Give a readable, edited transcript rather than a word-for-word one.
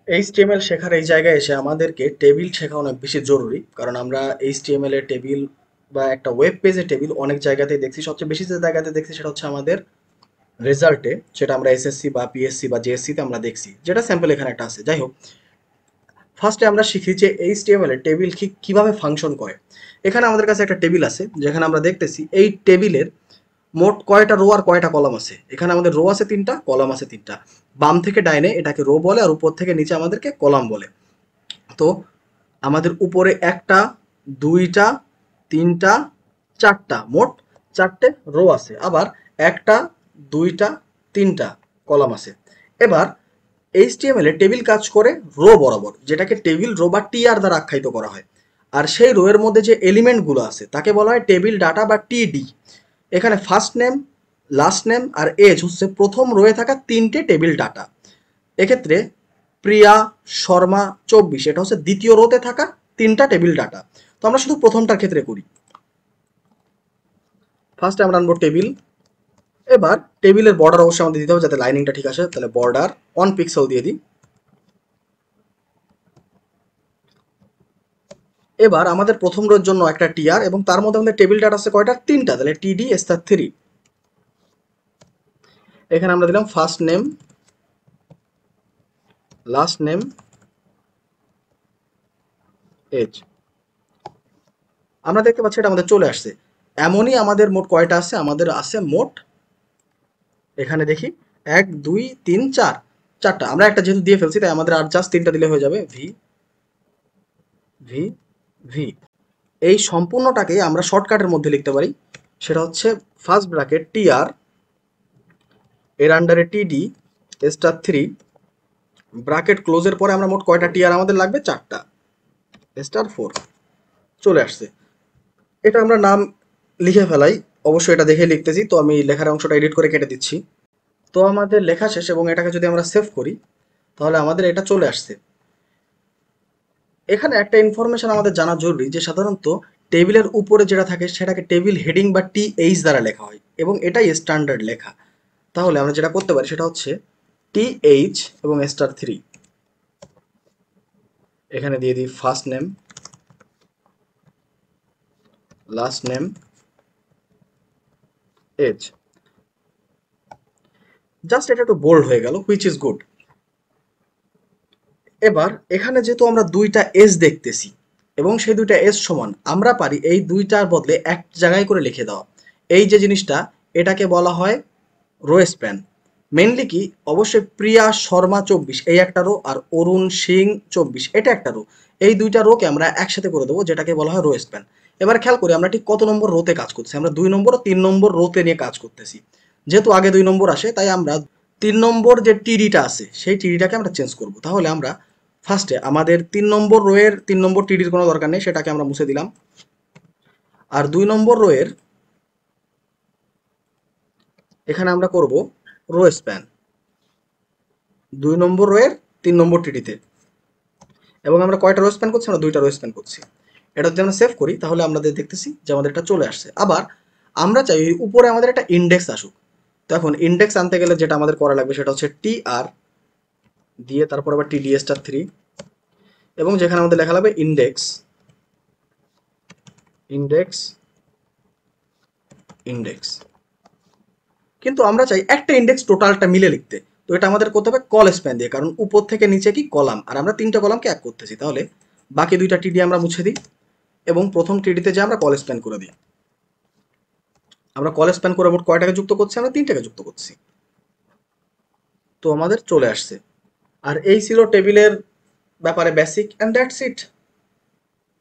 HTML শেখার এই জায়গায় এসে আমাদেরকে টেবিল শেখা অনেক বেশি জরুরি, কারণ আমরা এইচটিএমএল এ টেবিল বা একটা ওয়েব পেজে টেবিল অনেক জায়গাতেই দেখছি। সবচেয়ে বেশি যে জায়গাতে দেখছি সেটা হচ্ছে আমাদের রেজাল্টে, সেটা আমরা এসএসসি বা পিএসসি বা জেএসসি তে আমরা দেখছি, যেটা স্যাম্পল এখানে একটা আছে। যাই হোক, ফার্স্টে আমরা শিখি যে এইচটিএমএল এ টেবিল কিভাবে ফাংশন করে। এখানে আমাদের কাছে একটা টেবিল আছে, যেখানে আমরা দেখতেছি এই টেবিলের মোট কয়টা রো আর কয়টা কলাম আছে। এখানে আমাদের রো আছে তিনটা, কলাম আছে তিনটা। বাম থেকে ডাইনে এটাকে রো বলে, আর উপর থেকে নিচে আমাদেরকে কলাম বলে। তো আমাদের উপরে একটা, দুইটা, তিনটা, চারটা, মোট চারটে রো আছে। আবার একটা, দুইটা, তিনটা কলাম আছে। এবার এইচটিএমএল এ টেবিল কাজ করে রো বরাবর, যেটাকে টেবিল রো বা টিআর দ্বারা আখ্যায়িত করা হয়। আর সেই রো এর মধ্যে যে এলিমেন্টগুলো আছে তাকে বলা হয় টেবিল ডাটা বা টিডি। এখানে ফার্স্ট নেম, লাস্ট নেম আর এজ হচ্ছে প্রথম রোয়ে থাকা তিনটে টেবিল ডাটা। এক্ষেত্রে প্রিয়া শর্মা 24 এটা হচ্ছে দ্বিতীয় রোতে থাকা তিনটা টেবিল ডাটা। তো আমরা শুধু প্রথমটার ক্ষেত্রে করি। ফার্স্টে আমরা আনবো টেবিল। এবার টেবিলের বর্ডার অবশ্যই আমাদের দিতে হবে যাতে লাইনিংটা ঠিক আসে, তাহলে বর্ডার 1 পিক্সেল দিয়ে দিই। এবার আমাদের প্রথম রোর জন্য একটা টিআর, এবং তার মধ্যে আমাদের টেবিল ডাটা আছে কয়টা, তিনটা, তাহলে টিডি স্টার 3। এখানে আমরা দিলাম first name, last name, age. আমরা দেখতে পাচ্ছি এটা আমাদের চলে আসছে। এমনই আমাদের মোট কয়টা আছে, আমাদের আছে মোট, এখানে দেখি 1 2 3 4, চারটা। আমরা একটা যেহেতু দিয়ে ফেলছি তাই আমাদের আর জাস্ট তিনটা দিলে হয়ে যাবে। V V V. এই সম্পূর্ণটাকে আমরা শর্টকাটের মধ্যে লিখতে পারি, সেটা হচ্ছে ফার্স্ট ব্র্যাকেট টিআর, এর আন্ডারে টিডি স্টার 3, ব্র্যাকেট ক্লোজের পরে আমরা মোট কয়টা টিআর আমাদের লাগবে, চারটা, স্টার 4। চলে আসছে। এটা আমরা নাম লিখে ফেলাই, অবশ্যই এটা দেখে লিখতেছি, তো আমি লেখার অংশটা এডিট করে কেটে দিচ্ছি। তো আমাদের লেখা শেষ, এবং এটাকে যদি আমরা সেভ করি তাহলে আমাদের এটা চলে আসছে। এখানে একটা ইনফরমেশন আমাদের জানা জরুরি, যে সাধারণত টেবিলের উপরে যেটা থাকে সেটাকে টেবিল হেডিং বা টিএইচ দ্বারা লেখা হয়, এবং এটাই স্ট্যান্ডার্ড লেখা। তাহলে আমরা যেটা করতে পারি সেটা হচ্ছে টিএইচ এবং স্টার 3। এখানে দিয়ে দিই first name, last name, age. Just এটা একটু বোল্ড হয়ে গেল, হুইচ ইজ গুড। এবার এখানে যেহেতু আমরা দুইটা এস দেখতেছি এবং সেই দুইটা এস সমান, আমরা পারি এই দুইটার বদলে এক জায়গায় করে লিখে দেওয়া। এই যে জিনিসটা, এটাকে বলা হয় রো স্প্যান। মেনলি কি, অবশ্যই প্রিয়া শর্মা 24 এই একটা রো, আর অরুণ সিং 24 এটা একটা রো। এই দুইটা রোকে আমরা একসাথে করে দেবো, যেটাকে বলা হয় রো স্প্যান। এবার খেয়াল করি আমরা ঠিক কত নম্বর রোতে কাজ করছি। আমরা 2 নম্বর ও 3 নম্বর রোতে নিয়ে কাজ করতেছি। যেহেতু আগে 2 নম্বর আসে তাই আমরা 3 নম্বর যে টিডিটা আছে সেই টিডিটাকে আমরা চেঞ্জ করব। তাহলে আমরা ফার্স্টে আমাদের 3 নম্বর রোয়ের 3 নম্বর টিডির কোনো দরকার নেই, সেটাকে আমরা মুছে দিলাম। আর 2 নম্বর রোয়ের এখানে আমরা করব রো স্প্যান 2 নম্বর রোয়ের 3 নম্বর টিডিতে। এবং আমরা কয়টা রো স্প্যান করছি, আমরা দুইটা রো স্প্যান করছি। এটা যদি আমরা সেভ করি তাহলে আমরা দেখতেছি যে আমাদের এটা চলে আসছে। আবার আমরা চাই উপরে আমাদের একটা ইন্ডেক্স আসুক। তো এখন ইন্ডেক্স আনতে গেলে যেটা আমাদের করা লাগবে সেটা হচ্ছে টিআর দিয়ে তারপর আবার টিডি স্টার 3, এবং যেখানে আমাদের লেখা লাগবে ইন্ডেক্স, ইন্ডেক্স, ইন্ডেক্স। কিন্তু আমরা চাই একটা ইন্ডেক্স টোটালটা মিলে লিখতে। তো এটা আমাদের করতে হবে কল স্প্যান দিয়ে, কারণ উপর থেকে নিচে কি কলাম, আর আমরা তিনটা কলামকে এক করতেছি। তাহলে বাকি দুইটা টিডি আমরা মুছে দিই, এবং প্রথম টিডিতে যে আমরা কল স্প্যান করে দিই। আমরা কল স্প্যান করে মোট কয়টাকে যুক্ত করছি, আমরা তিনটাকে যুক্ত করছি। তো আমাদের চলে আসছে। আর এই ছিল টেবিলের ব্যাপারে বেসিক, অ্যান্ড দ্যাটস ইট।